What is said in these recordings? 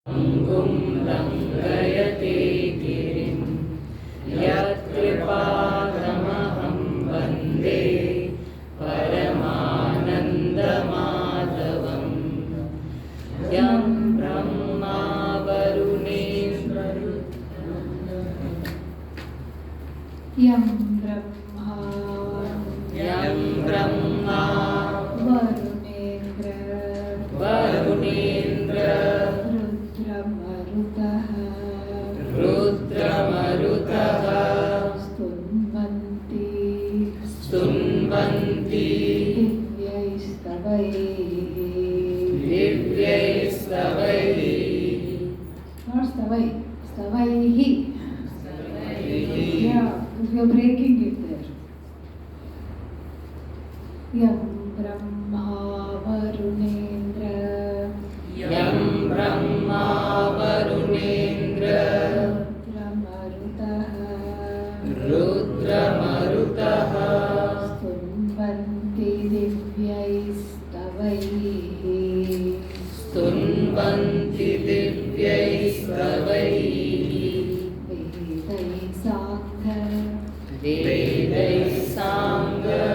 Angum Langayate Girim Yatkripadamaham Vande Paramanandamadavam Yam Brahma Varunendra Yam Brahma Varunendra Rudramarutaha Stunvanti Divyaistavaihi Not stavai, stavaihi. Yeah, you're breaking it there. Yam Brahma Varunendra Yam Brahma Varunendra Rudramarutaha Stunvanti divyaistavaihi Stunvanti Divyaistavaihi Vedai Sangha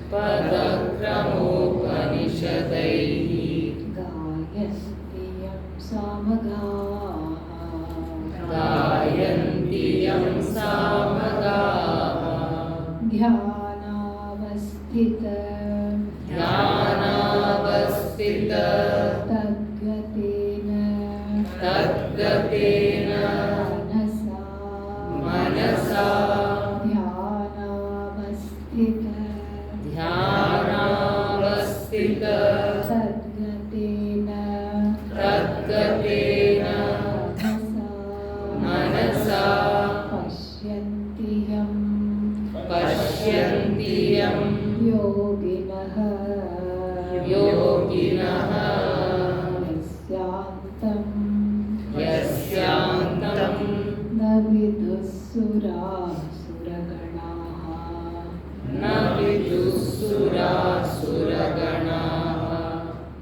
Padakramopanishadaihi Gayantiyam samagaha Dhyanavasthita Tadgatena Manasa Dhyanavasthita Tadgatena Manasa Pashyantiyam Yoginaha Yasyantam Na vidussura suraganaha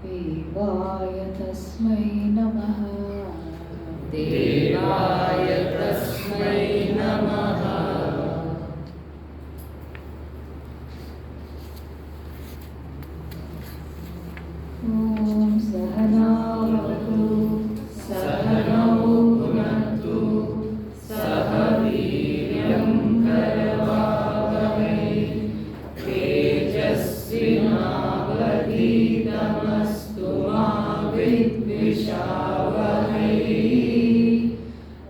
Devaya tasmai namaha Devaya tasmai namaha Om Sahanavatu Sahanau Bhunatu Saha Viryam Karavavai Tejasvinavadhitamastu Ma Vidvishavahai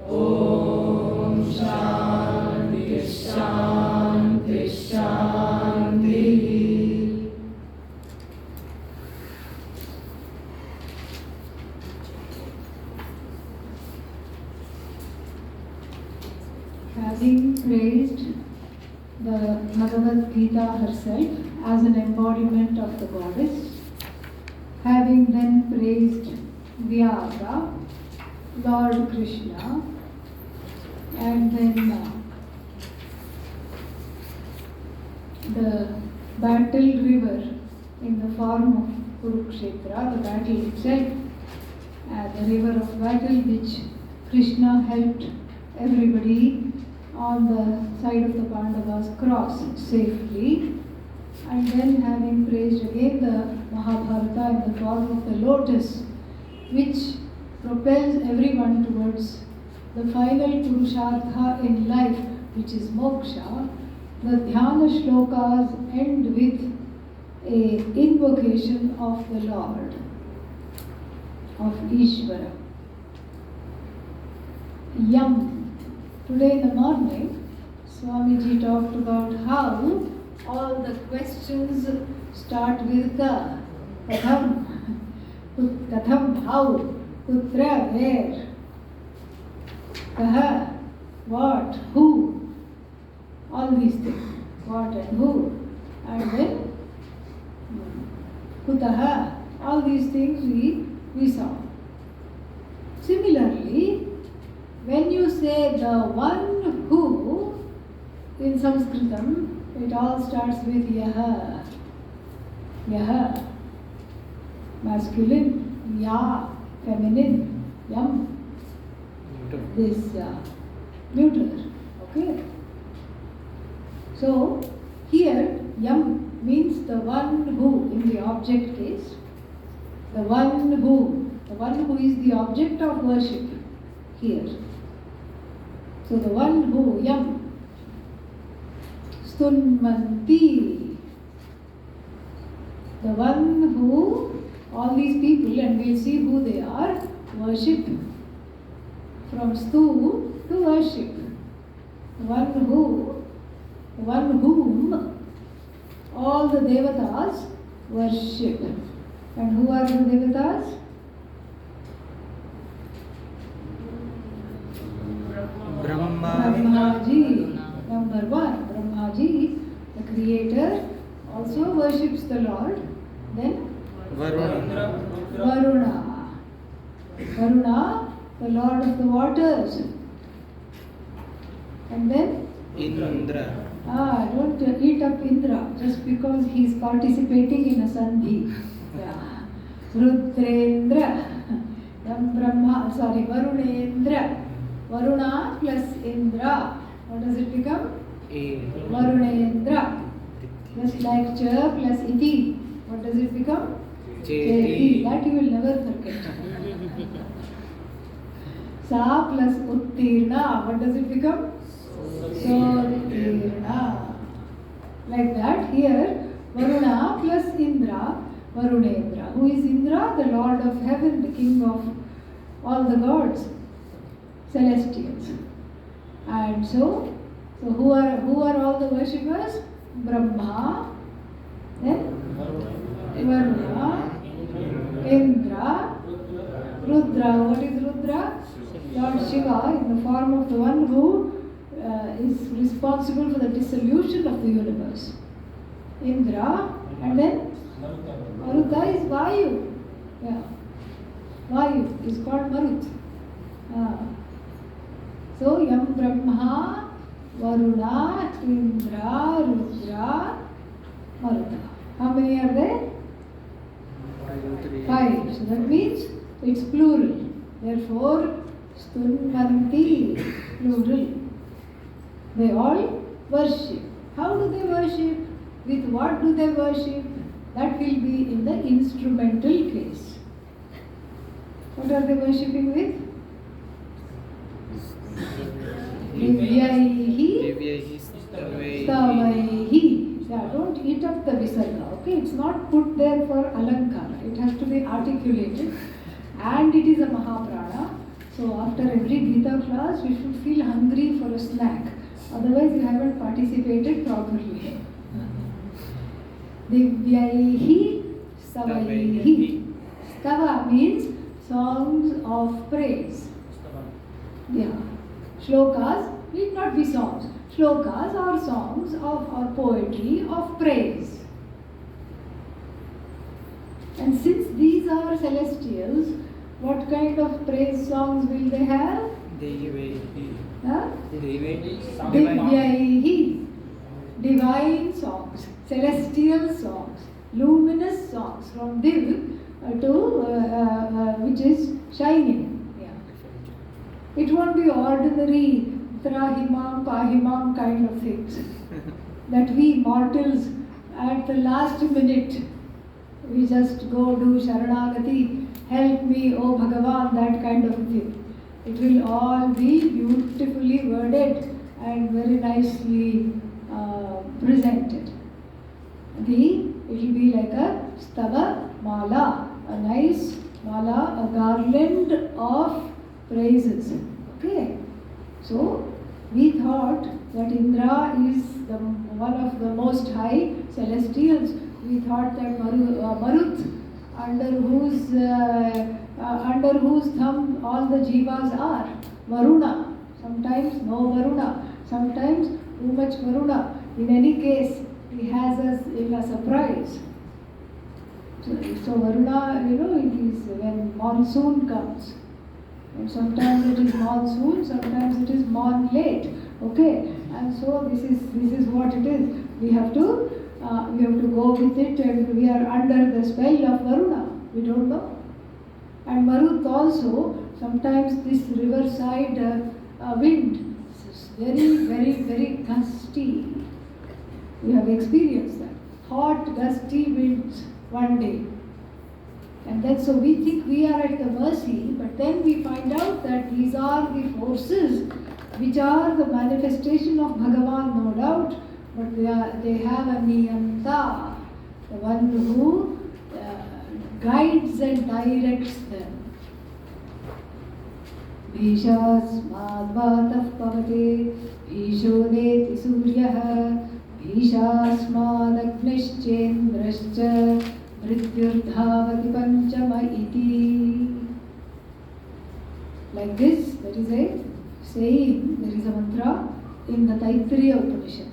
Om Shanti Shanti Shanti Having praised the Bhagavad Gita herself as an embodiment of the goddess, having then praised Vyasa, Lord Krishna, and then the battle river in the form of Kurukshetra, the battle itself, the river of battle which Krishna helped everybody on the side of the Pandavas cross safely, and then having praised again the Mahabharata in the form of the lotus which propels everyone towards the final Purushartha in life, which is moksha. The Dhyana shlokas end with a invocation of the Lord, of Ishvara. Yam. Today in the morning, Swamiji talked about how all the questions start with ka. Katham. Katham, how. Kutra, where. Kaha, what, who. All these things. What and who. And then Kutaha. All these things we saw. Similarly, when you say the one who in Sanskritam, it all starts with yaha. Yaha, masculine, ya, feminine, yam, this neuter. Okay. So here yam means the one who in the object case, the one who is the object of worship here. So the one who yam, stunmanti, the one who all these people, and we'll see who they are, worship. From stu to worship. One whom all the devatas worship. And who are the devatas? Brahmaji. Number one, Brahmaji, the creator, also worships the Lord. Then Varuna, the Lord of the waters. And then Indra. Don't eat up Indra just because he is participating in a sandhi. Yeah. Rudrendra. Varunendra. Varuna plus Indra. What does it become? Varunendra. Just like Cha plus Iti. What does it become? Cheti. That you will never forget. Sa plus Uttirna. What does it become? Sortirna. Like that, here Varuna plus Indra, Varunendra. Who is Indra? The Lord of heaven, the king of all the gods, celestials. And so who are all the worshippers? Brahma, then Varuna, Indra, Rudra. What is Rudra? Lord Shiva in the form of the one who is responsible for the dissolution of the universe. Indra, and then Maruta is Vayu. Yeah. Vayu is called Marut. So Yam Brahma, Varuna, Indra, Rudra, Maruta. How many are there? 5. So that means it's plural. Therefore, Stunmanti, plural. They all worship. How do they worship? With what do they worship? That will be in the instrumental case. What are they worshipping with? Divyaihi, stavaihi. Yeah, don't eat up the visarga. Okay, it's not put there for alankara. It has to be articulated, and it is a Mahabharata. So after every Gita class, we should feel hungry for a snack. Otherwise, you haven't participated properly. Divyaihi, stavaihi. Stava means songs of praise. Yeah. Shlokas need not be songs. Shlokas are songs or poetry of praise. And since these are celestials, what kind of praise songs will they have? Divyaihi, divine songs, celestial songs, luminous songs from Div to which is shining. Yeah. It won't be ordinary Trahimam, Pahimam kind of things that we mortals at the last minute we just go do Sharanagati, help me, oh Bhagavan, that kind of thing. It will all be beautifully worded and very nicely presented. It will be like a stava mala, a nice mala, a garland of praises. Okay. So we thought that Indra is one of the most high celestials. We thought that Marut, under whose thumb all the jivas are. Varuna, sometimes no Varuna, sometimes too much Varuna. In any case, he has us in a surprise. So Varuna, it is when monsoon comes. And sometimes it is monsoon, sometimes it is late. Okay, and so this is what it is. We have to go with it, and we are under the spell of Varuna. We don't know. And Marut also, sometimes this riverside wind is very, very, very gusty. We have experienced that. Hot, gusty winds one day. And then so we think we are at the mercy, but then we find out that these are the forces which are the manifestation of Bhagavan, no doubt, but they have a niyanta, the one who guides and directs them. Bhishasmadvatah pavate, bhishoneti suryah, bhishasmadagnischendrascha, mrityurdhavati panchama iti. Like this, there is a saying, there is a mantra in the Taittiriya Upanishad.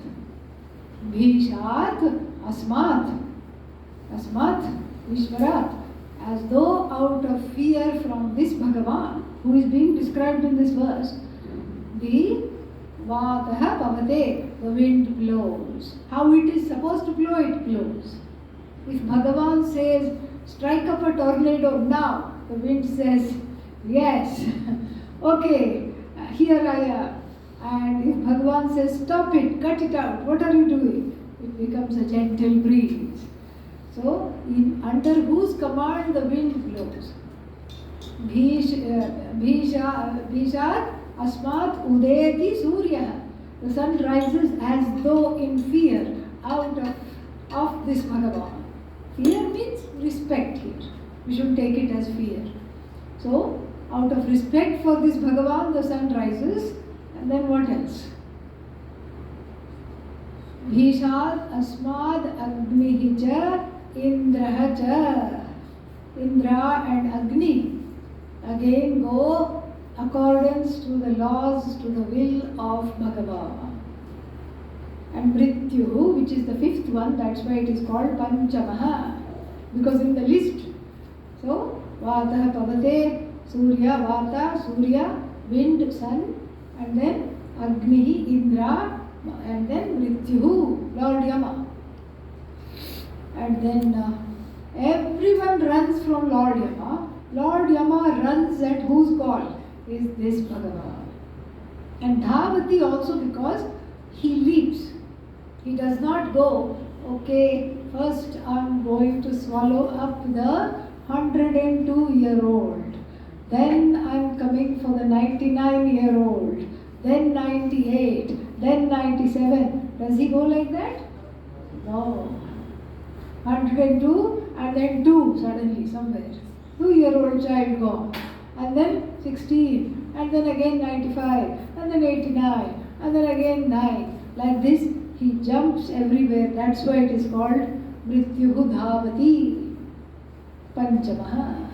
Bhishat asmat, asmat Ishvarat, as though out of fear from this Bhagavan, who is being described in this verse, the Vataha Pavate, the wind blows. How it is supposed to blow, it blows. If Bhagavan says, strike up a tornado now, the wind says, yes, okay, here I am. And if Bhagavan says, stop it, cut it out, what are you doing? It becomes a gentle breeze. So, under whose command the wind blows? Bhishat asmat udeti surya. The sun rises as though in fear out of this Bhagavan. Fear means respect here. We should take it as fear. So, out of respect for this Bhagavan, the sun rises. And then what else? Bhishat asmad agnihi cha indraha cha. Indra and Agni again go accordance to the laws, to the will of Bhagavan. And Mrityu, which is the fifth one, that's why it is called Panchamaha, because in the list, so Vataha Pavate, Surya, Vata, Surya, wind, sun, and then Agni, Indra, and then Mrityu, Lord Yama. And then everyone runs from Lord Yama. Lord Yama runs at whose call? Is this Bhagavan. And Dhavati also, because he leaps. He does not go, okay, first I'm going to swallow up the 102-year-old. Then I'm coming for the 99-year-old. Then 98. Then 97. Does he go like that? No. 102 and then 2 suddenly somewhere. 2-year-old child gone. And then 16. And then again 95. And then 89. And then again 9. Like this, he jumps everywhere. That's why it is called Mrityuhu Dhavati Panchamaha.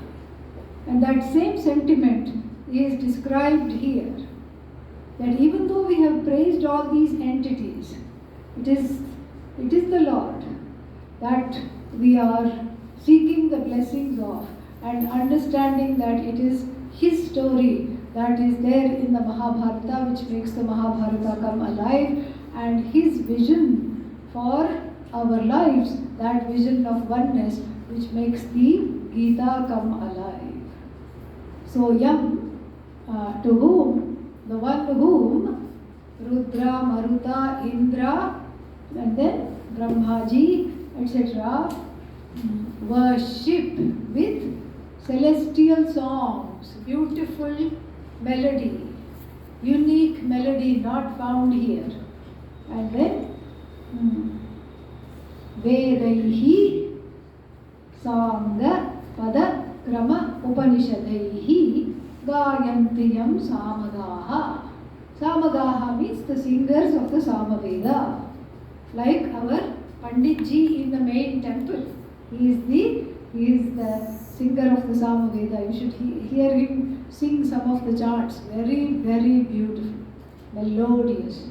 And that same sentiment is described here. That even though we have praised all these entities, it is the Lord that we are seeking the blessings of and understanding that it is His story that is there in the Mahabharata, which makes the Mahabharata come alive, and His vision for our lives, that vision of oneness, which makes the Gita come alive. So Yam, to whom, the one whom Rudra, Maruta, Indra, and then Brahmaji, etc. worship with celestial songs, beautiful melody, unique melody not found here. And then Vedaihi Sanga Pada Krama Upanishadaihi Gayantiyam Samagaha. Samagaha means the singers of the Samaveda. Like our Panditji in the main temple. He is the singer of the Samaveda. You should hear him sing some of the chants. Very, very beautiful. Melodious.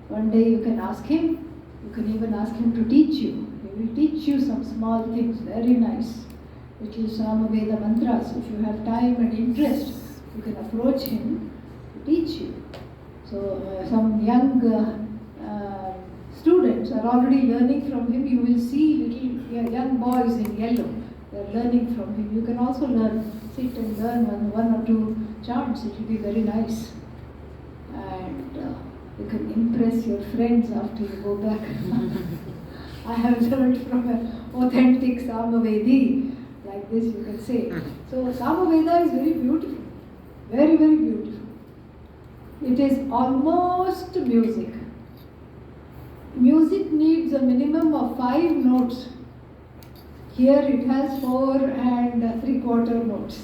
One day you can ask him. You can even ask him to teach you. He will teach you some small things. Very nice. Little Samaveda mantras. If you have time and interest, you can approach him to teach you. So some young are already learning from him. You will see little young boys in yellow. They are learning from him. You can also learn, sit and learn one or two chants. It will be very nice. And you can impress your friends after you go back. I have learned from an authentic Samavedi. Like this you can say. So Samaveda is very beautiful. Very, very beautiful. It is almost music. Music needs a minimum of 5 notes. Here it has 4 and 3/4 notes.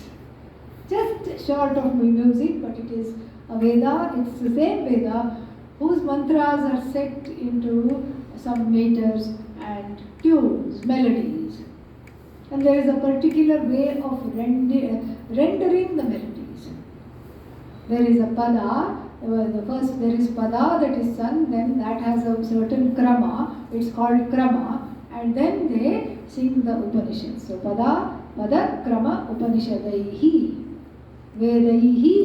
Just short of music, but it is a Veda. It's the same Veda whose mantras are set into some meters and tunes, melodies. And there is a particular way of rendering the melodies. There is a pada. The first there is pada that is sung, then that has a certain krama, it's called krama, and then they sing the Upanishads. So pada, krama, Upanishadaihi, Vedaihi.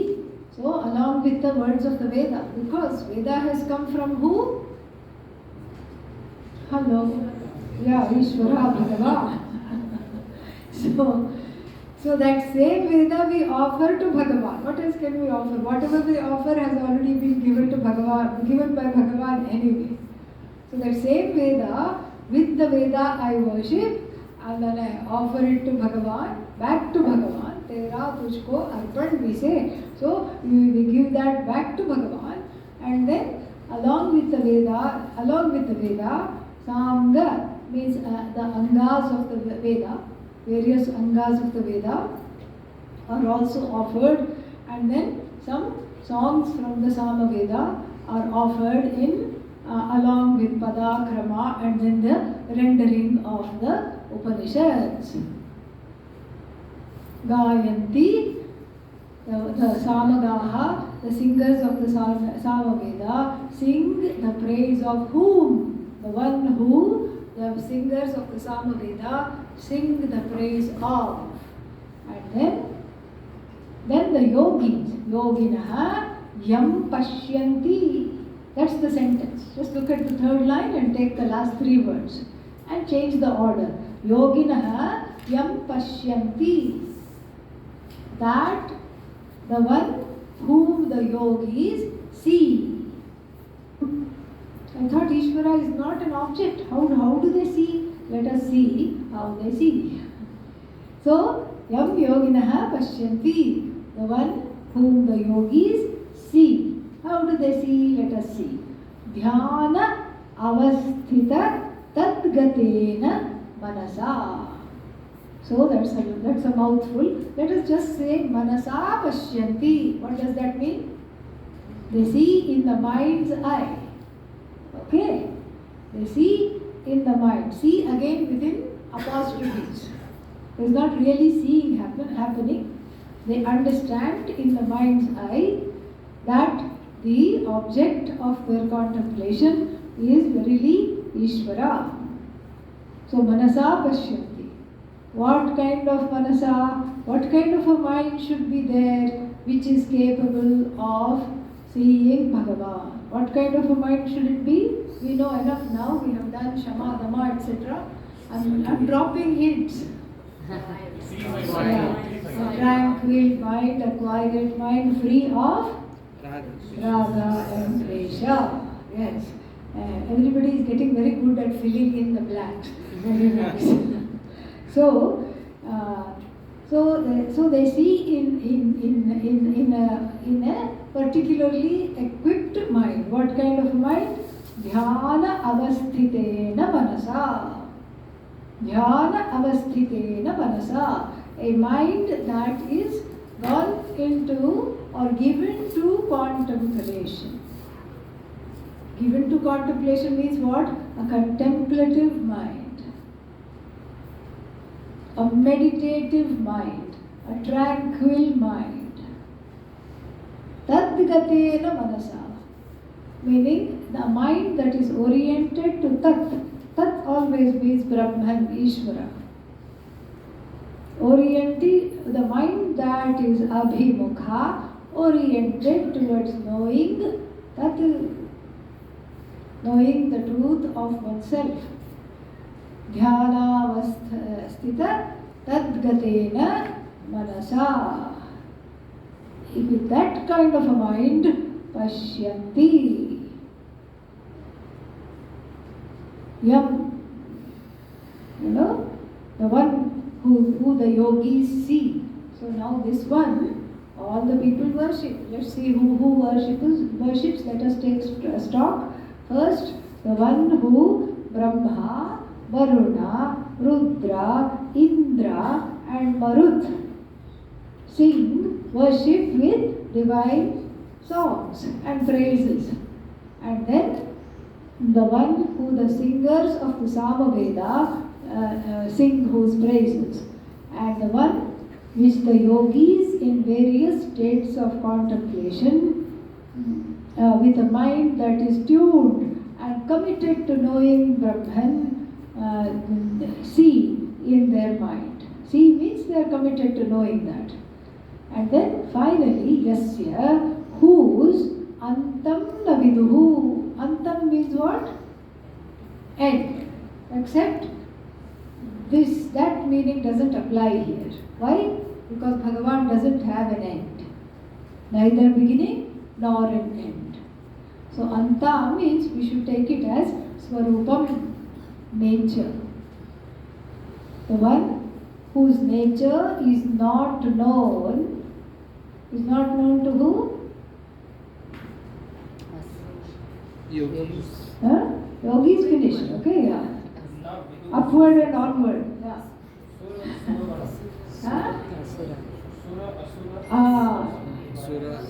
So along with the words of the Veda, because Veda has come from who? Hello? Yeah, Ishvara Bhagavan. So that same Veda we offer to Bhagavan. What else can we offer? Whatever we offer has already been given to Bhagavan, given by Bhagavan anyway. So that same Veda, with the Veda I worship, and then I offer it to Bhagavan, back to Bhaгаvan. Tera tujhko arpan we say. So we give that back to Bhagavan, and then along with the Veda, Sangha means the angas of the Veda. Various angas of the Veda are also offered, and then some songs from the Samaveda are offered in along with pada, krama, and then the rendering of the Upanishads. Gayanti, the Samagaha, the singers of the Samaveda, sing the praise of whom? The one who the singers of the Samaveda sing the praise of. And then the yogis, yoginaha yam pashyanti. That's the sentence. Just look at the third line and take the last 3 words and change the order. Yoginaha yam pashyanti. That the one whom the yogis see. I thought Ishvara is not an object. How do they see? Let us see how they see. So, yam yoginaha pashyanti, the one whom the yogis see. How do they see? Let us see. Dhyana avasthita tadgatena manasa. So that's a mouthful. Let us just say manasa pashyanti. What does that mean? They see in the mind's eye. Okay? They see in the mind. See again within apostrophes. There is not really seeing happening. They understand in the mind's eye that the object of their contemplation is verily Ishvara. So manasa pashyanti. What kind of manasa, what kind of a mind should be there which is capable of seeing Bhagavan? What kind of a mind should it be? We know enough now. We have done Shama, Dama, etc. I'm dropping hints. A tranquil mind, a quiet mind, free of raga and dvesha. Yes. Everybody is getting very good at filling in the blanks. Very nice. So they see in a particularly equipped mind. What kind of mind? Dhyana avasthitena manasa. Dhyana avasthitena manasa. A mind that is gone into or given to contemplation. Given to contemplation means what? A contemplative mind. A meditative mind, a tranquil mind. Tadgatena manasa, meaning the mind that is oriented to Tat. Tat always means Brahman, Ishvara. The mind that is Abhimukha, oriented towards knowing Tat. knowing the truth of oneself. Dhyanavasthita tadgatena manasa. With that kind of a mind, pashyanti. Yam. You know, the one who the yogis see. So now this one, all the people worship. Let's see who worships. Let us take stock. First, the one who Brahma, Varuna, Rudra, Indra and Marut sing, worship with divine songs and praises. And then the one who the singers of the Samaveda sing whose praises. And the one which the yogis in various states of contemplation with a mind that is tuned and committed to knowing Brahman see in their mind. See means they are committed to knowing that. And then finally, yasya, whose antam naviduhu. Antam means what? End. Except that meaning doesn't apply here. Why? Because Bhagavan doesn't have an end. Neither beginning nor an end. So anta means we should take it as swarupam, nature. The one whose nature is not known to who? Yogis. Huh? Yogis finished, okay, yeah. Upward and onward. Yeah. Huh?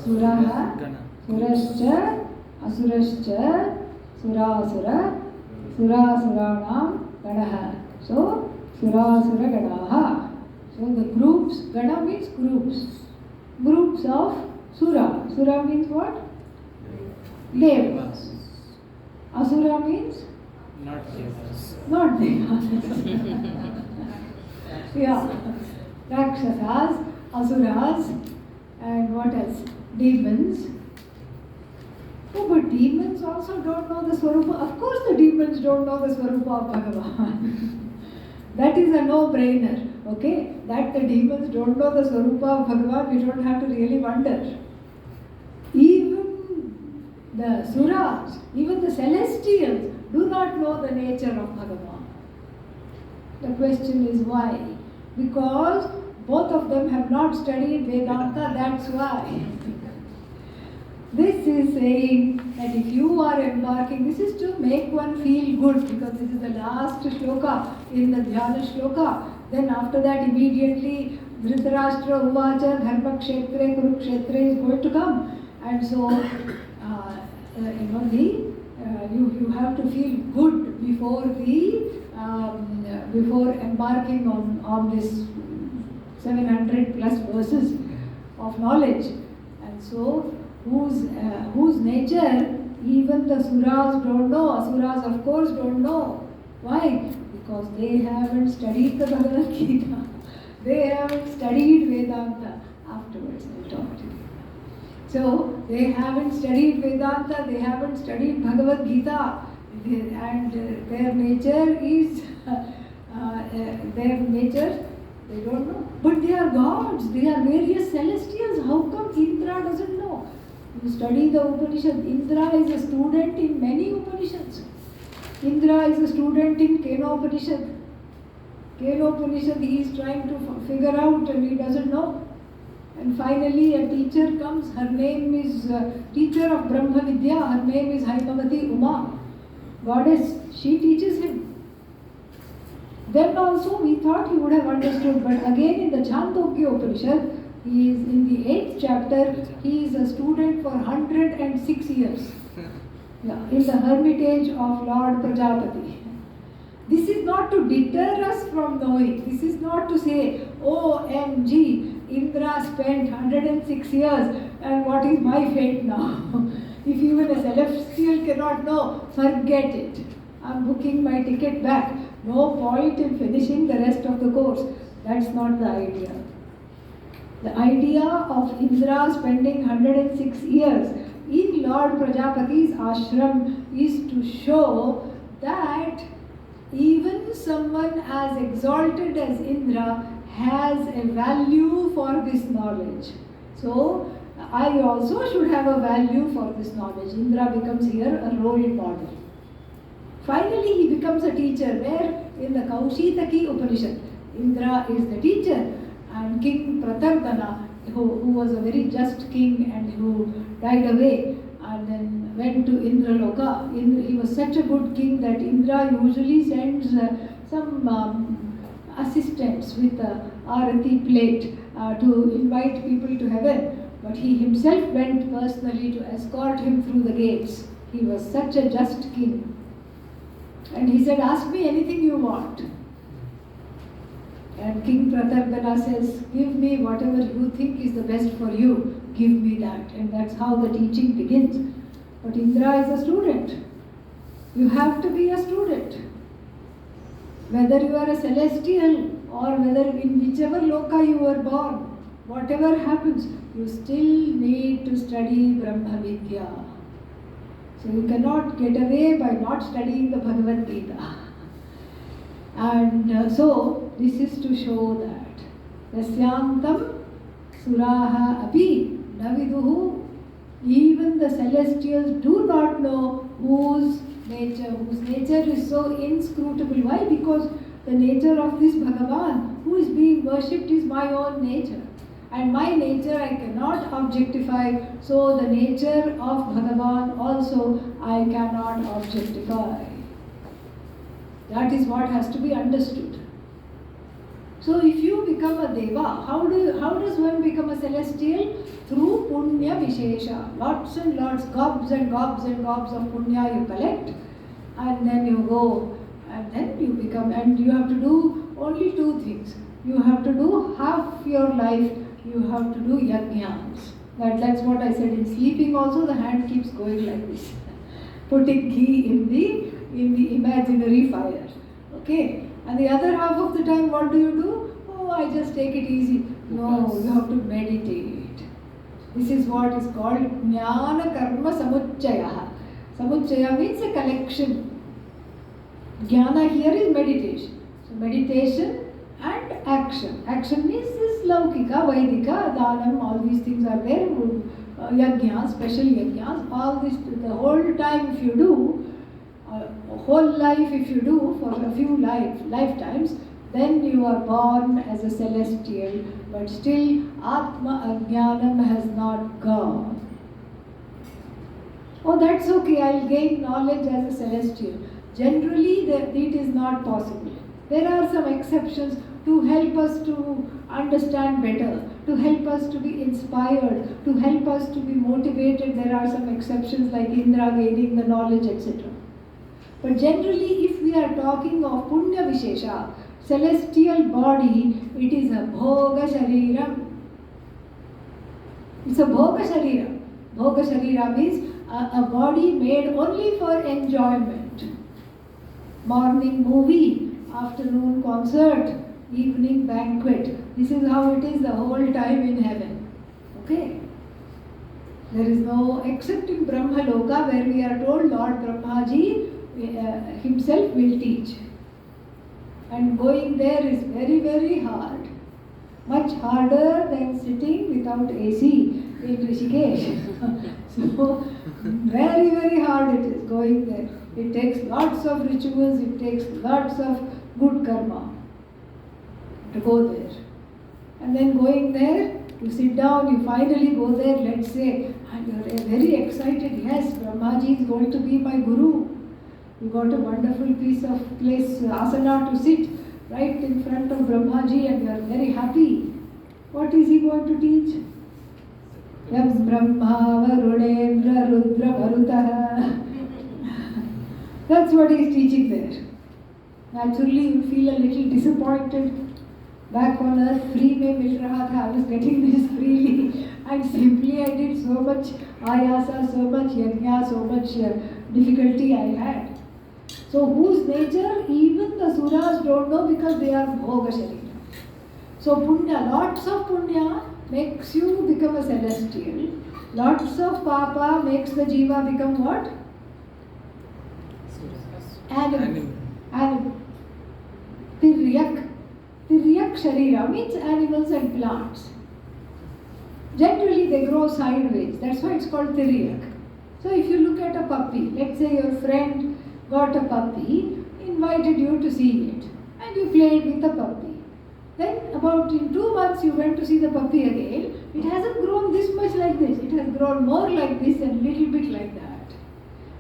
Suraha, surascha, asurascha, surasura, surasuranam ganaha. So, surasura ganaha. So the groups, gana means groups. Groups of sura. Sura means what? Devas. Asura means? Not devas. Not devas. Yeah. Rakshasas, asuras, and what else? Demons. Oh, but demons also don't know the Swarupa. Of course the demons don't know the Swarupa of Bhagavan. That is a no-brainer. Okay? That the demons don't know the Swarupa of Bhagavan, we don't have to really wonder. Even the Suras, even the celestials do not know the nature of Bhagavan. The question is why? Because both of them have not studied Vedanta, that's why. This is saying that if you are embarking, this is to make one feel good, because this is the last shloka in the Dhyana shloka. Then after that immediately Dhritarashtra Uvacha Dharma Kshetre Kurukshetre is going to come. And so you have to feel good before embarking on this 700 plus verses of knowledge. And so whose nature even the suras don't know. Asuras of course don't know. Why? Because they haven't studied the Bhagavad Gita. They haven't studied Vedanta. Afterwards I'll talk to you. So they haven't studied Vedanta, they haven't studied Bhagavad Gita, and their nature is, they don't know. But they are gods, they are various celestials. How come Indra doesn't know? You study the Upanishad, Indra is a student in many Upanishads. Indra is a student in Kenopanishad. Kenopanishad he is trying to figure out and he doesn't know. And finally a teacher comes, her name is teacher of Brahma Vidya, her name is Haimavati Uma, goddess, she teaches him. Then also we thought he would have understood, but again in the Chandogya Upanishad, he is in the 8th chapter, he is a student for 106 years. Yeah, in the hermitage of Lord Prajapati. This is not to deter us from knowing. This is not to say, OMG, Indra spent 106 years and what is my fate now? If even a celestial cannot know, forget it. I'm booking my ticket back. No point in finishing the rest of the course. That's not the idea. The idea of Indra spending 106 years in Lord Prajapati's ashram is to show that even someone as exalted as Indra has a value for this knowledge. So I also should have a value for this knowledge. Indra becomes here a role model. Finally, he becomes a teacher where in the Kaushitaki Upanishad, Indra is the teacher and King Pratardana, who was a very just king and who died away and then went to Indraloka. He was such a good king that Indra usually sends some assistants with a arati plate to invite people to heaven. But he himself went personally to escort him through the gates. He was such a just king. And he said, ask me anything you want. And King Pratardana says, give me whatever you think is the best for you. Give me that. And that's how the teaching begins. But Indra is a student. You have to be a student. Whether you are a celestial or whether in whichever loka you were born, whatever happens, you still need to study Brahma Vidya. So you cannot get away by not studying the Bhagavad Gita. And so this is to show that Yasyantam Suraha Api Naviduhu, even the celestials do not know whose nature is so inscrutable. Why? Because the nature of this Bhagavan who is being worshipped is my own nature. And my nature I cannot objectify, so the nature of Bhagavan also I cannot objectify. That is what has to be understood. So if you become a Deva, how does one become a celestial? Through Punya Vishesha. Lots and lots, gobs and gobs and gobs of Punya you collect, and then you go, and then you become, and you have to do only two things. You have to do half your life, you have to do yajnas. That's what I said. In sleeping also the hand keeps going like this, putting ghee in the imaginary fire. Okay? And the other half of the time, what do? Oh, I just take it easy. No, you have to meditate. This is what is called Jnana Karma Samuchchaya. Samuchchaya means a collection. Jnana here is meditation. So meditation and action. Action means this Laukika, Vaidika, Dhanam, all these things are there. Yajnas, special yajnas, all this, the whole time if you do, whole life if you do for a few lifetimes, then you are born as a celestial, but still Atma Ajnanam has not gone. Oh, that's okay, I'll gain knowledge as a celestial. Generally, it is not possible. There are some exceptions to help us to understand better, to help us to be inspired, to help us to be motivated. There are some exceptions like Indra gaining the knowledge, etc. But generally, if we are talking of Punya Vishesha, celestial body, it is a Bhoga Shariram. It's a Bhoga Sharira. Bhoga Sharira means a body made only for enjoyment. Morning movie, afternoon concert, evening banquet. This is how it is the whole time in heaven. Okay? There is no, except in Brahma Loka where we are told Lord Brahmaji himself will teach. And going there is very, very hard. Much harder than sitting without AC in Rishikesh. So, very, very hard it is going there. It takes lots of rituals, it takes lots of good karma to go there. And then going there, you sit down, you finally go there, let's say, and you're very excited. Yes, Brahmaji is going to be my guru. You got a wonderful piece of place, asana to sit right in front of Brahmaji and you are very happy. What is he going to teach? Yam Brahma Varunendra Rudra Marutaha. That's what he is teaching there. Naturally, you feel a little disappointed. Back on earth, free mein mil raha tha. I was getting this freely. And simply I did so much ayasa, so much yajna, so much difficulty I had. So whose nature even the Suras don't know because they are Bhoga Sharira. So Punya, lots of Punya makes you become a celestial. Lots of Papa makes the Jiva become what? Animal. Tiryak. Tiryak Sharira means animals and plants. Generally they grow sideways. That's why it's called Tiryak. So if you look at a puppy, let's say your friend got a puppy, invited you to see it, and you played with the puppy. Then about in 2 months you went to see the puppy again. It hasn't grown this much like this. It has grown more like this and little bit like that.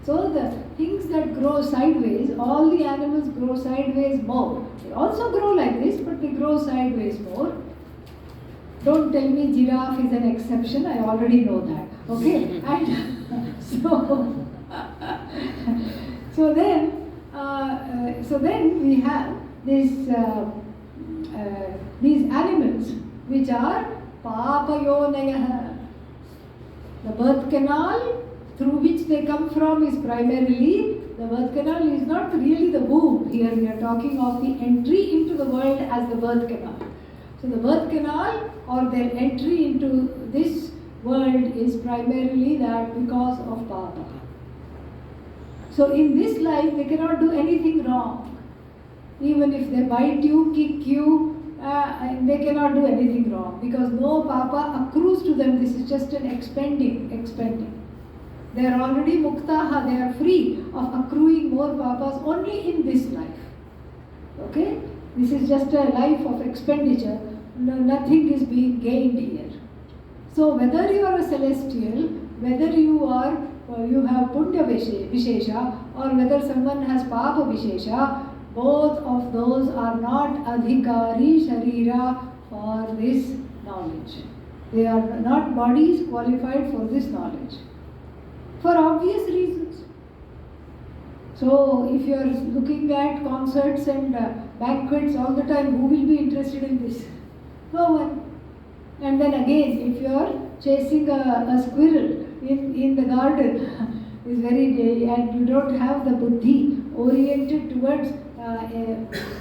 So the things that grow sideways, all the animals grow sideways more. They also grow like this, but they grow sideways more. Don't tell me giraffe is an exception. I already know that. Okay? And so then we have these animals which are papayonayah. The birth canal through which they come from is primarily, the birth canal is not really the womb. Here we are talking of the entry into the world as the birth canal. So the birth canal or their entry into this world is primarily that because of Papa. So in this life they cannot do anything wrong. Even if they bite you, kick you, they cannot do anything wrong because no Papa accrues to them. This is just an expending. They are already muktaha, they are free of accruing more Papas only in this life. Okay? This is just a life of expenditure. No, nothing is being gained here. So whether you are a celestial, whether you have Punya Vishesha, or whether someone has Papa Vishesha, both of those are not Adhikari Sharira for this knowledge. They are not bodies qualified for this knowledge. For obvious reasons. So if you are looking at concerts and banquets all the time, who will be interested in this? No one. And then again, if you are chasing a squirrel in the garden, is very and you don't have the buddhi oriented towards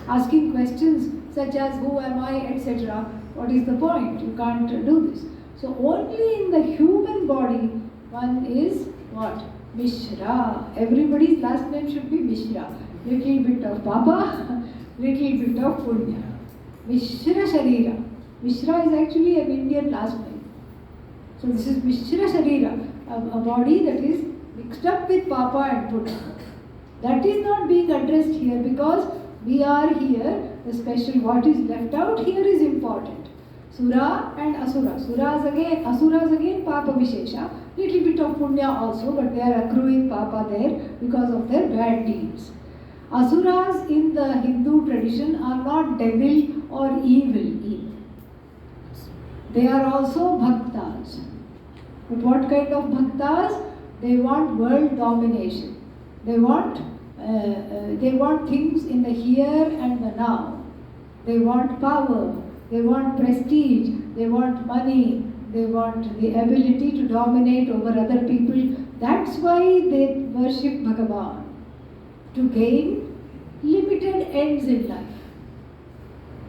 asking questions such as who am I, etc. What is the point? You can't do this. So only in the human body one is what? Mishra. Everybody's last name should be Mishra. Little bit of Papa, little bit of Punya. Mishra Sharira. Mishra is actually an Indian last name. So this is Mishra Sharira, a body that is mixed up with Papa and Punya. That is not being addressed here because we are here, the special what is left out here is important. Sura and Asura. Asuras again Papa Vishesha, little bit of Punya also, but they are accruing Papa there because of their bad deeds. Asuras in the Hindu tradition are not devil or evil. They are also bhaktas. But what kind of bhaktas? They want world domination. They want things in the here and the now. They want power. They want prestige. They want money. They want the ability to dominate over other people. That's why they worship Bhagavan. To gain limited ends in life.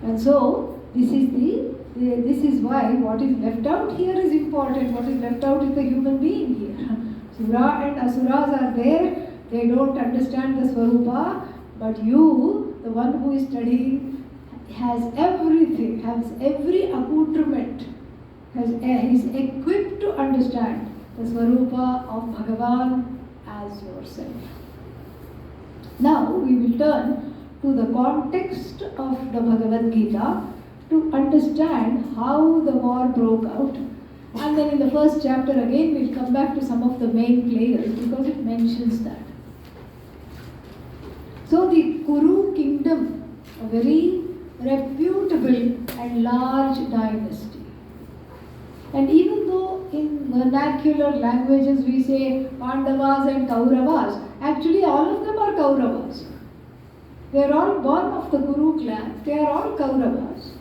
And so, this is why what is left out here is important. What is left out is the human being here. Sura and Asuras are there. They don't understand the Swarupa. But you, the one who is studying, has everything, has every accoutrement, is equipped to understand the Swarupa of Bhagavan as yourself. Now we will turn to the context of the Bhagavad Gita to understand how the war broke out. And then in the first chapter again we'll come back to some of the main players because it mentions that. So the Kuru kingdom, a very reputable and large dynasty. And even though in vernacular languages we say Pandavas and Kauravas, actually all of them are Kauravas. They are all born of the Kuru clan, they are all Kauravas.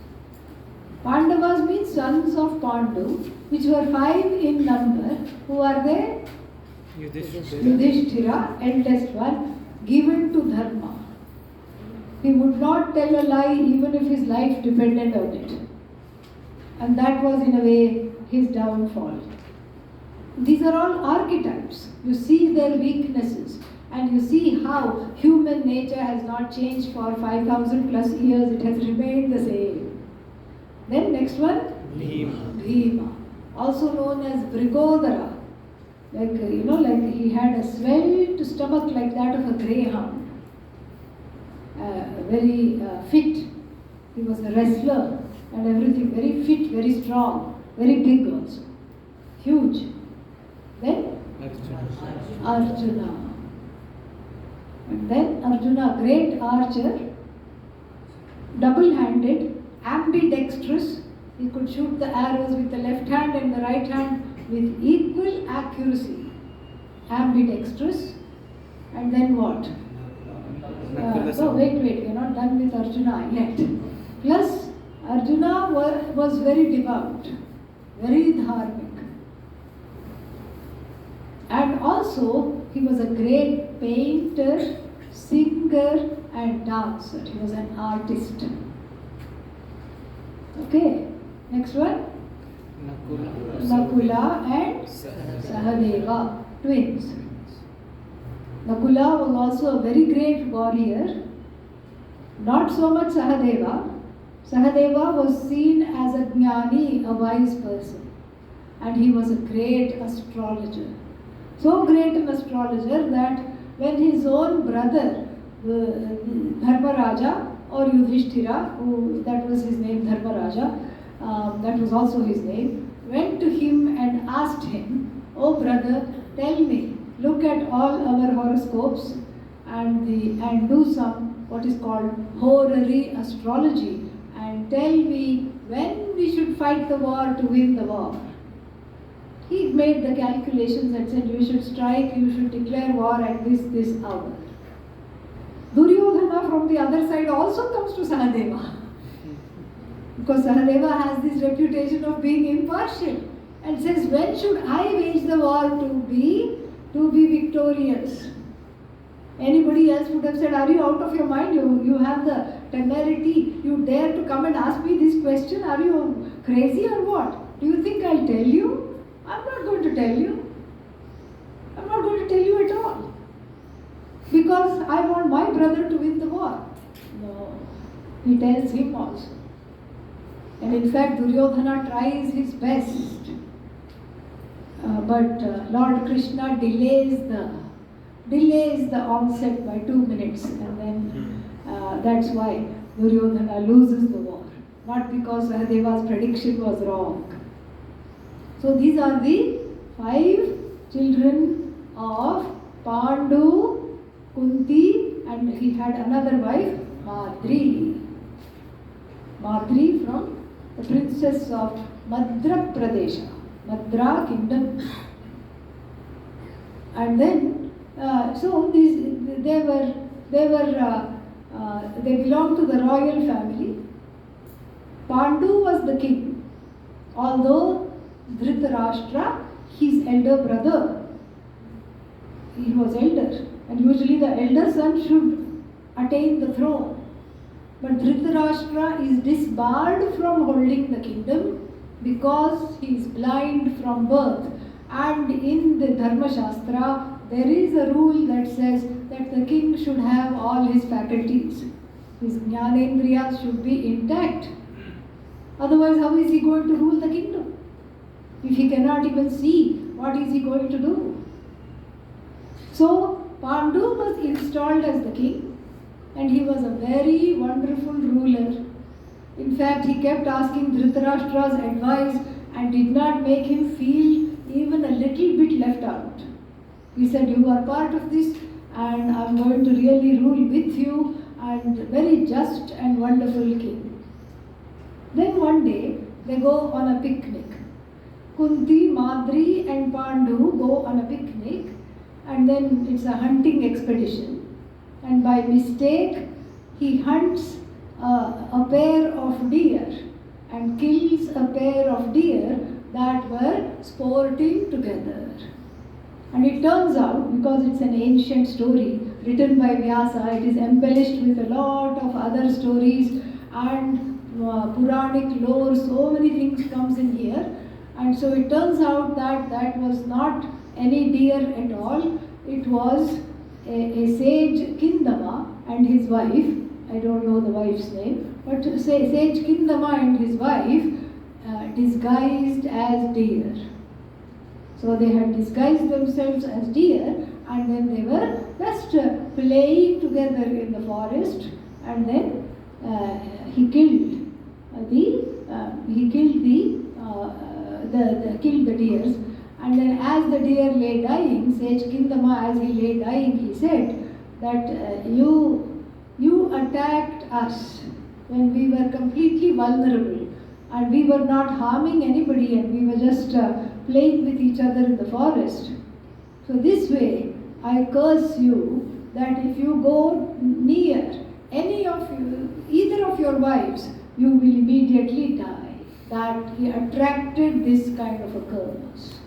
Pandavas means sons of Pandu, which were 5 in number. Who are they? Yudhishthira, eldest one, given to Dharma. He would not tell a lie even if his life depended on it. And that was in a way his downfall. These are all archetypes. You see their weaknesses And you see how human nature has not changed for 5,000 plus years, it has remained the same. Then next one, Bhima, also known as Vrigodara. Like he had a svelte stomach like that of a greyhound. Very fit. He was a wrestler and everything. Very fit, very strong, very big also. Huge. Then Arjuna. And then Arjuna, great archer, double-handed, ambidextrous. He could shoot the arrows with the left hand and the right hand with equal accuracy. Ambidextrous. And then what? Wait, we are not done with Arjuna yet. Plus, Arjuna was very devout, very dharmic. And also, he was a great painter, singer and dancer. He was an artist. Okay, next one. Nakula and Sahadeva, twins. Nakula was also a very great warrior. Not so much Sahadeva. Sahadeva was seen as a jnani, a wise person. And he was a great astrologer. So great an astrologer that when his own brother, Dharmaraja or Yudhishthira, that was his name, Dharmaraja, that was also his name, went to him and asked him, "Oh brother, tell me, look at all our horoscopes and do some what is called horary astrology and tell me when we should fight the war to win the war." He made the calculations and said, "You should strike, you should declare war at this hour." Duryodhana from the other side also comes to Sahadeva. Because Sahadeva has this reputation of being impartial and says, "When should I wage the war to be victorious?" Anybody else would have said, "Are you out of your mind? You have the temerity, you dare to come and ask me this question? Are you crazy or what? Do you think I'll tell you? I'm not going to tell you. I'm not going to tell you at all. Because I want my brother to win the war." No. He tells him also. And in fact, Duryodhana tries his best. But Lord Krishna delays the onset by 2 minutes. And then that's why Duryodhana loses the war. Not because Sahadeva's prediction was wrong. So these are the 5 children of Pandu, Kunti, and he had another wife, Madri. Madri from the princess of Madra Pradesha, Madra kingdom. And then, so they belonged to the royal family. Pandu was the king, although Dhritarashtra, his elder brother, he was elder, and usually the elder son should attain the throne. But Dhritarashtra is disbarred from holding the kingdom because he is blind from birth. And in the Dharma Shastra, there is a rule that says that the king should have all his faculties. His jnanendriyas should be intact. Otherwise, how is he going to rule the kingdom? If he cannot even see, what is he going to do? So, Pandu was installed as the king, and he was a very wonderful ruler. In fact, he kept asking Dhritarashtra's advice and did not make him feel even a little bit left out. He said, "You are part of this, and I am going to really rule with you, and very just and wonderful king." Then one day, they go on a picnic. Kunti, Madri and Pandu go on a picnic, and then it's a hunting expedition. And by mistake, he hunts a pair of deer and kills a pair of deer that were sporting together. And it turns out, because it's an ancient story written by Vyasa, it is embellished with a lot of other stories and Puranic lore, so many things comes in here. And so it turns out that that was not any deer at all. It was a sage Kindama and his wife, I don't know the wife's name, but sage Kindama and his wife disguised as deer. So they had disguised themselves as deer, and then they were just playing together in the forest, and then he killed the deers. And then as the deer lay dying, sage Kindama, as he lay dying, he said that you attacked us when we were completely vulnerable and we were not harming anybody and we were just playing with each other in the forest. So this way, I curse you that if you go near any of you, either of your wives, you will immediately die. That he attracted this kind of a curse.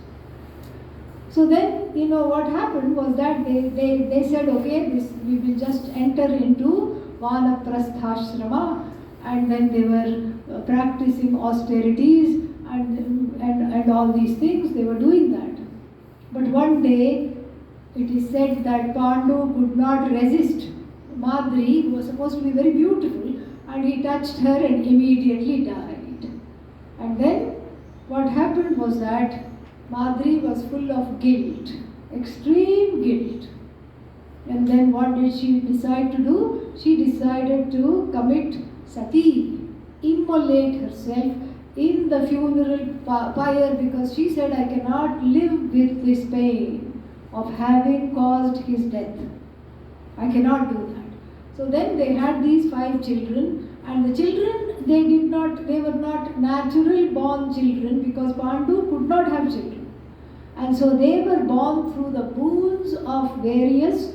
So then, what happened was that they said, okay, we will just enter into Vanaprasthashrama, and then they were practicing austerities and all these things. They were doing that. But one day, it is said that Pandu could not resist Madri, who was supposed to be very beautiful, and he touched her and immediately died. And then what happened was that Madri was full of guilt, extreme guilt. And then what did she decide to do? She decided to commit sati, immolate herself in the funeral pyre, because she said, I cannot live with this pain of having caused his death. I cannot do that. So then they had these 5 children, and the children, they were not natural born children, because Pandu could not have children. And so they were born through the boons of various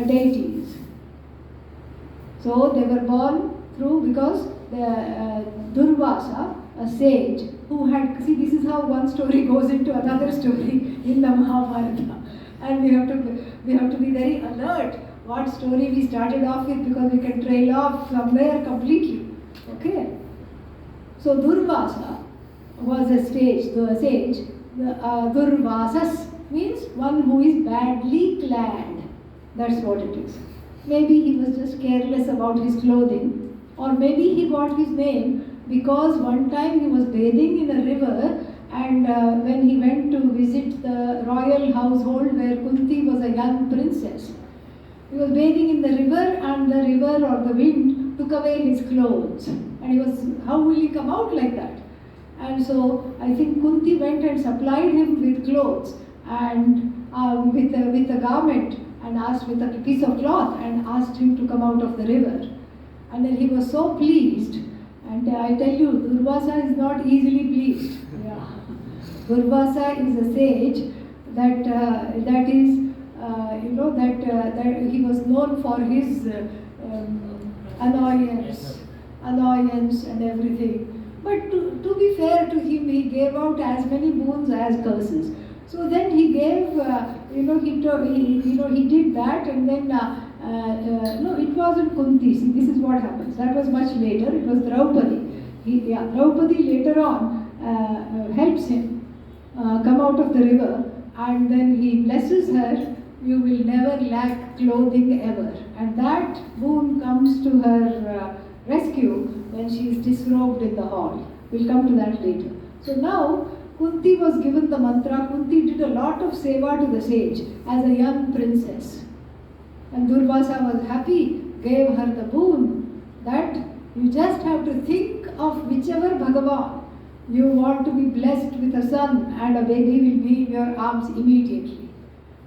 deities. So they were born through, because the Durvasa, a sage, who had, this is how one story goes into another story in the Mahabharata. And we have to be very alert what story we started off with, because we can trail off somewhere completely. Okay? So Durvasa was a sage. Durvasas means one who is badly clad. That's what it is. Maybe he was just careless about his clothing, or maybe he got his name because one time he was bathing in a river, and when he went to visit the royal household where Kunti was a young princess, he was bathing in the river, and the river or the wind took away his clothes. And he was, how will he come out like that? And so I think Kunti went and supplied him with clothes and with a garment, and asked, with a piece of cloth, and asked him to come out of the river. And then he was so pleased. And I tell you, Durvasa is not easily pleased. Yeah. Durvasa is a sage that he was known for his annoyance and everything. But to be fair to him, he gave out as many boons as curses. So then he gave, he did that, and then no, it wasn't Kunti. See, this is what happens. That was much later. It was Draupadi. Draupadi later on helps him come out of the river, and then he blesses her. You will never lack clothing ever. And that boon comes to her rescue when she is disrobed in the hall. We'll come to that later. So now, Kunti was given the mantra. Kunti did a lot of seva to the sage as a young princess. And Durvasa was happy, gave her the boon that you just have to think of whichever Bhagavan you want to be blessed with a son, and a baby will be in your arms immediately.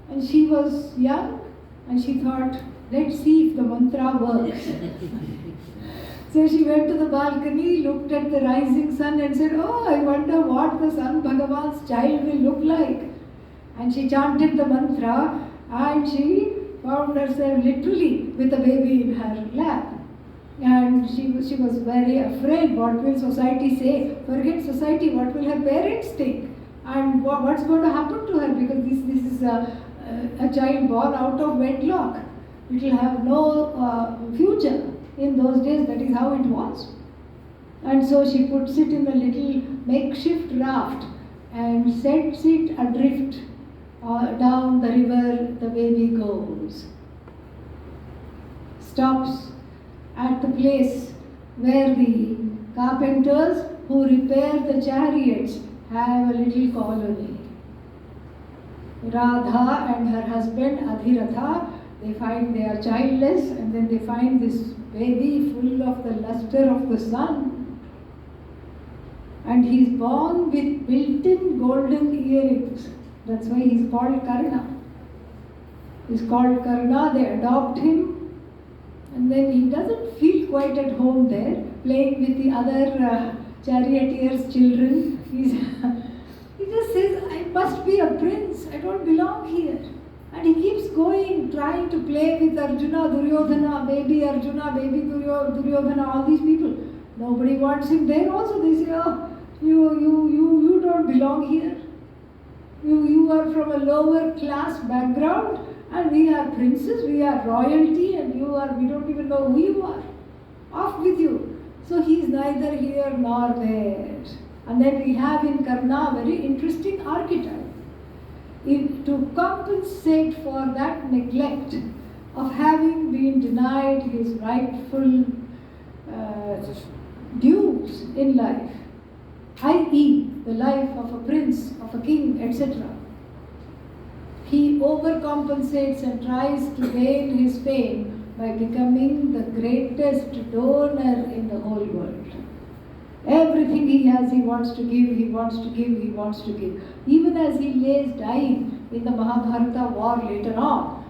And she was young, and she thought, let's see if the mantra works. So she went to the balcony, looked at the rising sun and said, oh, I wonder what the Sun Bhagavan's child will look like. And she chanted the mantra, and she found herself literally with a baby in her lap. And she was very afraid. What will society say? Forget society, what will her parents think? And what's going to happen to her? Because this is a child born out of wedlock. It will have no future. In those days, that is how it was. And so she puts it in a little makeshift raft and sets it adrift. Down the river the baby goes. Stops at the place where the carpenters who repair the chariots have a little colony. Radha and her husband Adhiratha, they find they are childless, and then they find this baby full of the luster of the sun. And he is born with built-in golden earrings. That's why he is called Karna. He is called Karna, they adopt him. And then he doesn't feel quite at home there, playing with the other charioteers' children. He just says, I must be a prince, I don't belong here. And he keeps going, trying to play with Arjuna, Duryodhana, baby Arjuna, baby Duryodhana, all these people. Nobody wants him there also. They say, oh, you don't belong here. You are from a lower class background, and we are princes, we are royalty, and we don't even know who you are. Off with you. So he is neither here nor there. And then we have in Karna a very interesting archetype. To compensate for that neglect of having been denied his rightful dues in life, i.e., the life of a prince, of a king, etc., he overcompensates and tries to gain his fame by becoming the greatest donor in the whole world. Everything he has, he wants to give, he wants to give, he wants to give. Even as he lays dying in the Mahabharata war later on,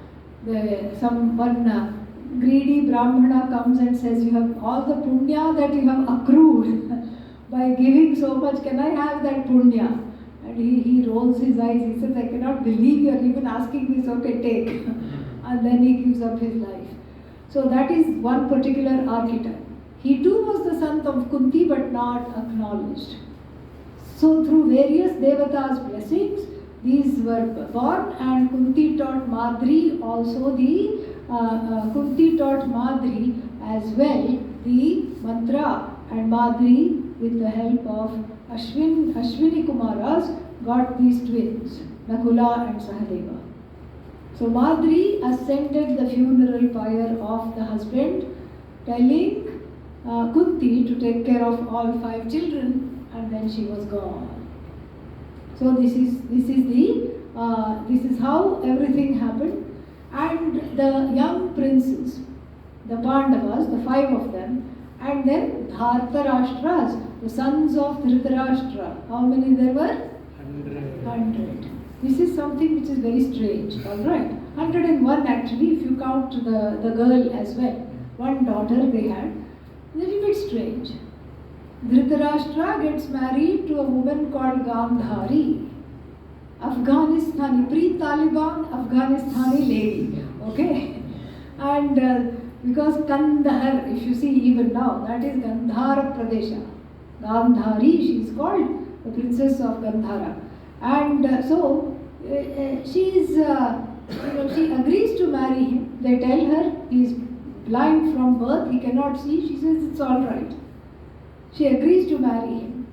one greedy Brahmana comes and says, you have all the punya that you have accrued by giving so much, can I have that punya? And he rolls his eyes, he says, I cannot believe you are even asking this, okay, take. And then he gives up his life. So that is one particular archetype. He too was the son of Kunti, but not acknowledged. So through various devatas' blessings, these were born, and Kunti taught Madri also Kunti taught Madri as well the mantra, and Madri, with the help of Ashwini Kumaras, got these twins, Nakula and Sahadeva. So Madri ascended the funeral pyre of the husband, telling Kunti to take care of all 5 children, and then she was gone. So this is how everything happened. And the young princes, the Pandavas, the 5 of them, and then Dhartarashtras, the sons of Dhritarashtra. How many there were? 100. This is something which is very strange, alright. 101 actually, if you count the girl as well. One daughter they had. Little bit strange. Dhritarashtra gets married to a woman called Gandhari. Afghanistani, pre-Taliban Afghanistani lady. Okay? And because Kandahar, if you see even now, that is Gandhara Pradesha. Gandhari, she is called the princess of Gandhara. And she agrees to marry him. They tell her he is blind from birth, he cannot see. She says it's all right. She agrees to marry him.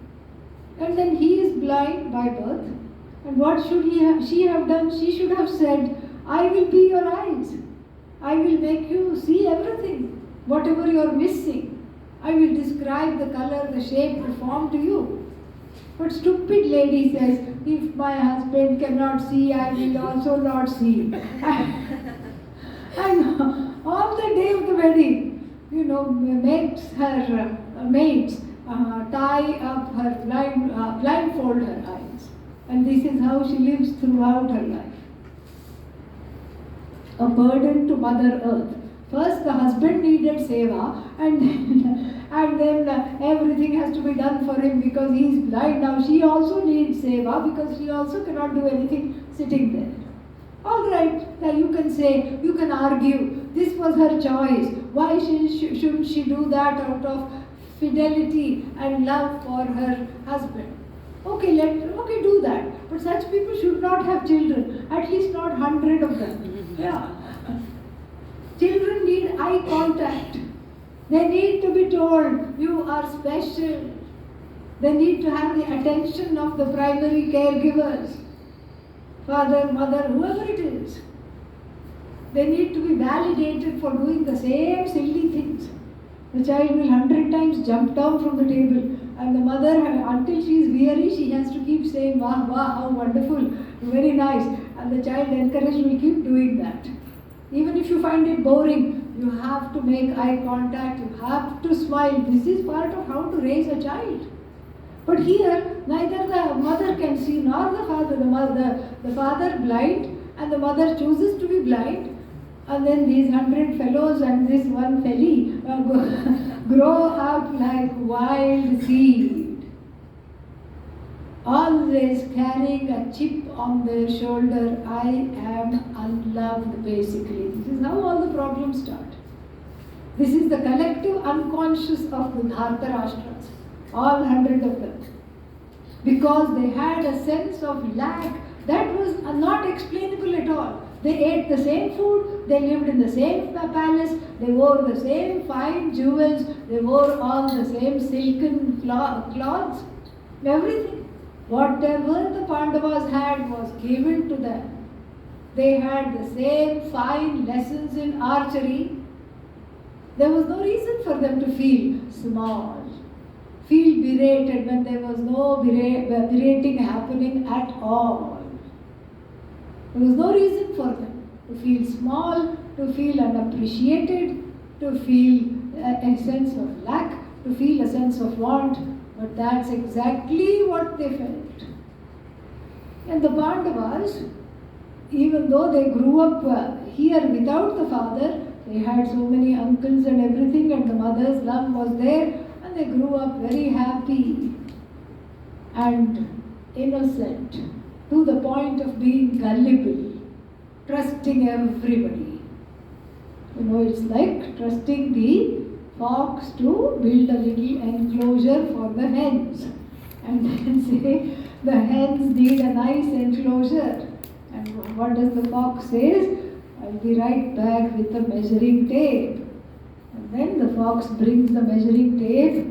And then he is blind by birth. And what should she have done? She should have said, I will be your eyes. I will make you see everything, whatever you are missing. I will describe the color, the shape, the form to you. But stupid lady says, if my husband cannot see, I will also not see. And on the day of the wedding, makes her maids tie up her blindfold her eyes. And this is how she lives throughout her life. A burden to Mother Earth. First the husband needed seva, and then everything has to be done for him because he is blind. Now she also needs seva because she also cannot do anything sitting there. Alright, now you can say, you can argue, this was her choice. Why shouldn't she do that out of fidelity and love for her husband? Okay, do that. But such people should not have children, at least not 100 of them. Yeah. Children need eye contact. They need to be told, you are special. They need to have the attention of the primary caregivers. father, mother, whoever it is. They need to be validated for doing the same silly things. The child will 100 times jump down from the table, and the mother, until she is weary, she has to keep saying, "Wah, wah, how wonderful, very nice." And the child encouraged will keep doing that. Even if you find it boring, you have to make eye contact, you have to smile. This is part of how to raise a child. But here, neither the mother can see nor the father. The father blind, and the mother chooses to be blind. And then these 100 fellows and this one felly grow up like wild seed, always carrying a chip on their shoulder. I am unloved, basically. This is how all the problems start. This is the collective unconscious of the Dhartarashtras, all 100 of them. Because they had a sense of lack that was not explainable at all. They ate the same food, they lived in the same palace, they wore the same fine jewels, they wore all the same silken cloths, everything. Whatever the Pandavas had was given to them. They had the same fine lessons in archery. There was no reason for them to feel small, feel berated when there was no berating happening at all. There was no reason for them to feel small, to feel unappreciated, to feel a sense of lack, to feel a sense of want. But that's exactly what they felt. And the Pandavas, even though they grew up here without the father, they had so many uncles and everything, and the mother's love was there, and they grew up very happy and innocent, to the point of being gullible, trusting everybody. You know, it's like trusting the fox to build a little enclosure for the hens, and then say the hens need a nice enclosure. And what does the fox say? I'll be right back with the measuring tape. And then the fox brings the measuring tape,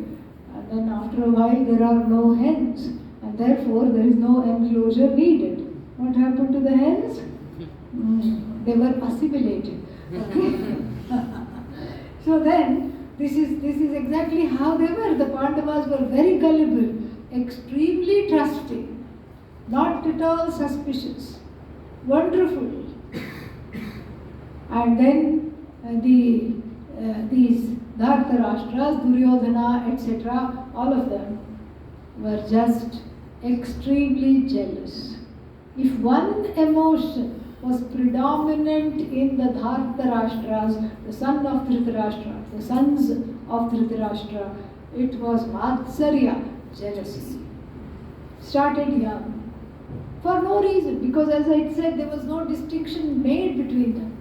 and then after a while there are no hens. And therefore, there is no enclosure needed. What happened to the hens? They were assimilated. Okay? So then, this is exactly how they were. The Pandavas were very gullible, extremely trusting, not at all suspicious, wonderful. And then these Dhartarashtras, Duryodhana, etc., all of them were just extremely jealous. If one emotion was predominant in the Dhartarashtras, the son of Dhritarashtra, the sons of Dhritarashtra, it was Matsarya, jealousy. Started young, for no reason, because as I said, there was no distinction made between them.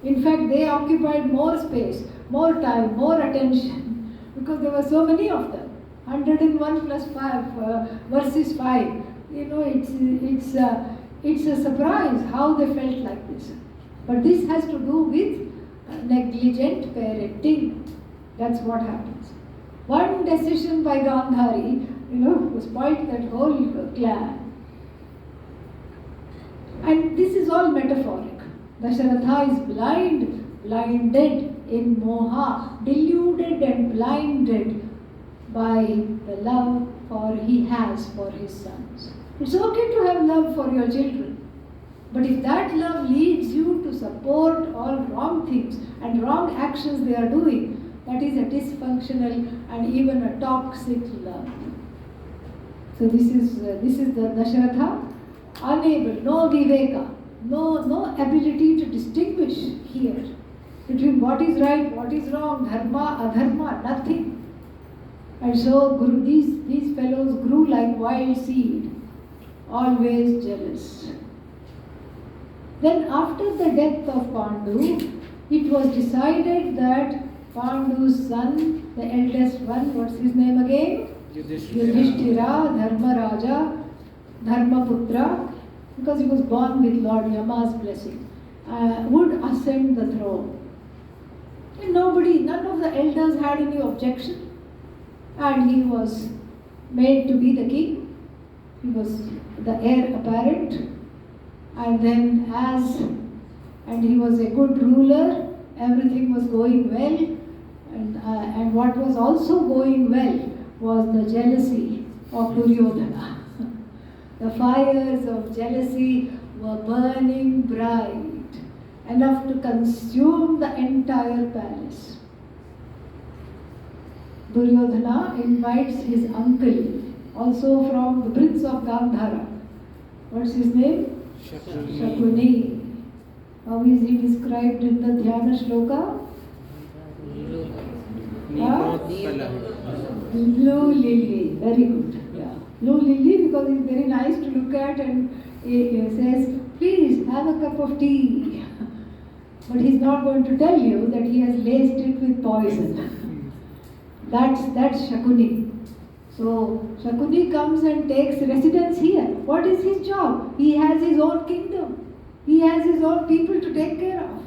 In fact, they occupied more space, more time, more attention, because there were so many of them. 101 plus 5 versus 5. You know, it's a surprise how they felt like this. But this has to do with negligent parenting. That's what happens. One decision by Gandhari, spoiled that whole clan. And this is all metaphoric. Dasharatha is blinded in moha, deluded and blinded by the love he has for his sons. It's okay to have love for your children, but if that love leads you to support all wrong things and wrong actions they are doing, that is a dysfunctional and even a toxic love. So this is the Dasharatha, unable, no viveka, no ability to distinguish here between what is right, what is wrong, dharma, adharma, nothing. And so these fellows grew like wild seed, always jealous. Then after the death of Pandu, it was decided that Pandu's son, the eldest one, what's his name again? Yudhishthira, Dharmaraja, Dharmaputra, because he was born with Lord Yama's blessing, would ascend the throne. And none of the elders had any objection. And he was made to be the king. He was the heir apparent. And then and he was a good ruler, everything was going well, and what was also going well was the jealousy of Duryodhana. The fires of jealousy were burning bright, enough to consume the entire palace. Duryodhana invites his uncle, also from the prince of Gandhara. What's his name? Shakuni. How is he described in the Dhyana Shloka? Blue lily. Very good. Yeah. Blue lily, because it's very nice to look at, and he says, please have a cup of tea. But he's not going to tell you that he has laced it with poison. That's Shakuni. So Shakuni comes and takes residence here. What is his job? He has his own kingdom. He has his own people to take care of.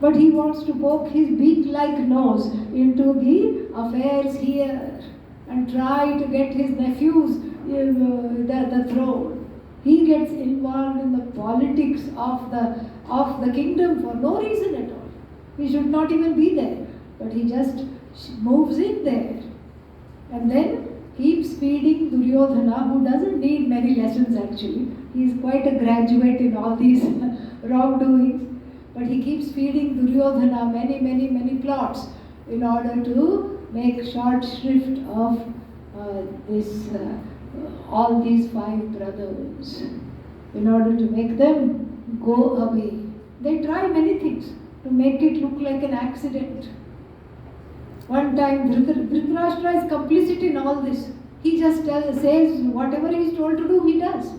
But he wants to poke his beak-like nose into the affairs here and try to get his nephews the throne. He gets involved in the politics of the kingdom for no reason at all. He should not even be there. But he just moves in there. And then keeps feeding Duryodhana, who doesn't need many lessons actually. He is quite a graduate in all these wrongdoings. But he keeps feeding Duryodhana many plots in order to make short shrift of all these 5 brothers, in order to make them go away. They try many things to make it look like an accident. One time Dhritarashtra is complicit in all this. He just says whatever he is told to do, he does.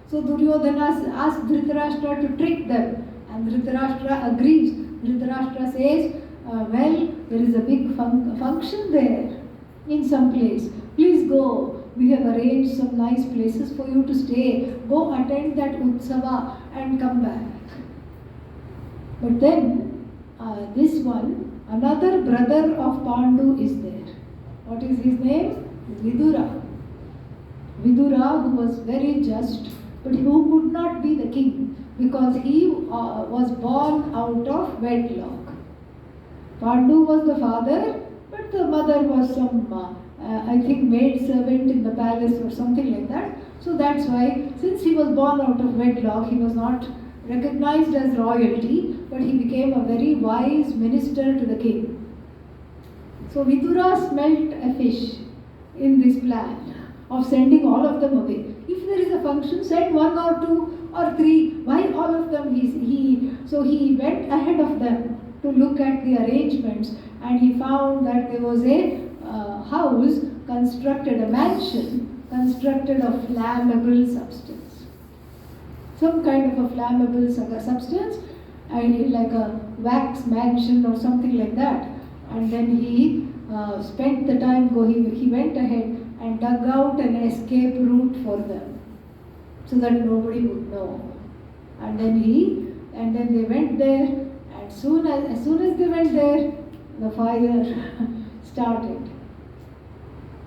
So Duryodhana asks Dhritarashtra to trick them, and Dhritarashtra agrees. Dhritarashtra says, well, there is a big function there in some place. Please go. We have arranged some nice places for you to stay. Go attend that Utsava and come back. But then this one, another brother of Pandu is there. What is his name? Vidura. Vidura, who was very just, but who could not be the king because he was born out of wedlock. Pandu was the father, but the mother was some, I think, maid servant in the palace or something like that. So that's why, since he was born out of wedlock, he was not recognized as royalty, but he became a very wise minister to the king. So Vidura smelt a fish in this plan of sending all of them away. If there is a function, send 1 or 2 or 3. Why all of them? So he went ahead of them to look at the arrangements, and he found that there was a house constructed, a mansion constructed of flammable substance. Some kind of a flammable substance, and like a wax mansion or something like that. And then he spent the time he went ahead and dug out an escape route for them, so that nobody would know. And then they went there, and as soon as they went there, the fire started.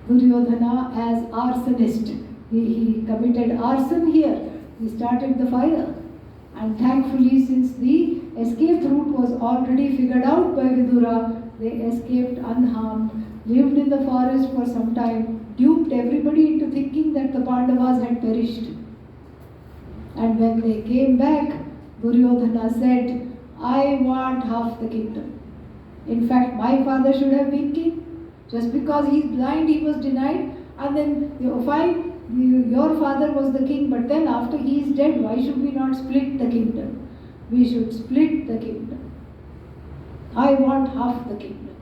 Duryodhana as arsonist, he committed arson here. He started the fire, and thankfully, since the escape route was already figured out by Vidura, they escaped unharmed, lived in the forest for some time, duped everybody into thinking that the Pandavas had perished. And when they came back, Duryodhana said, I want half the kingdom. In fact, my father should have been king. Just because he is blind, he was denied. And then, fine, your father was the king, but then after he is dead, why should we not split the kingdom? We should split the kingdom. I want half the kingdom.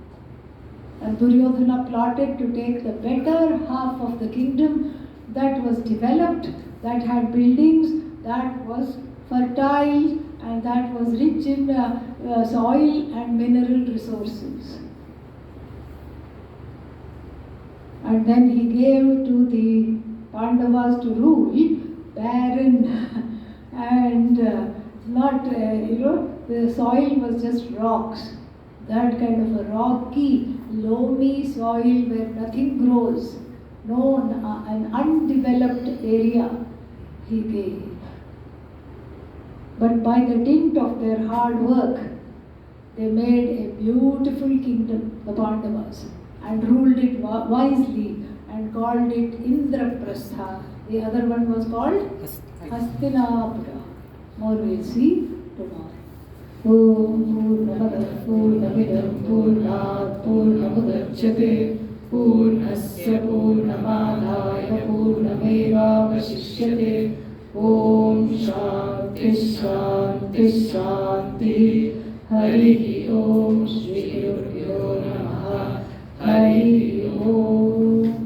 And Duryodhana plotted to take the better half of the kingdom that was developed, that had buildings, that was fertile, and that was rich in soil and mineral resources. And then he gave to the Pandavas to rule, barren and the soil was just rocks. That kind of a rocky, loamy soil where nothing grows, an undeveloped area he gave. But by the dint of their hard work, they made a beautiful kingdom, the Pandavas, and ruled it wisely and called it Indraprastha. The other one was called Hastinapura. More we'll see tomorrow. Om Purnamada Purnamidam Purnat Purnamudachyate Purnasya Purnamadaya Purnamevavashishyate. Om Shanti Shanti Shanti. Harihi Om Shri Gurubhyo Namaha. Harihi Om.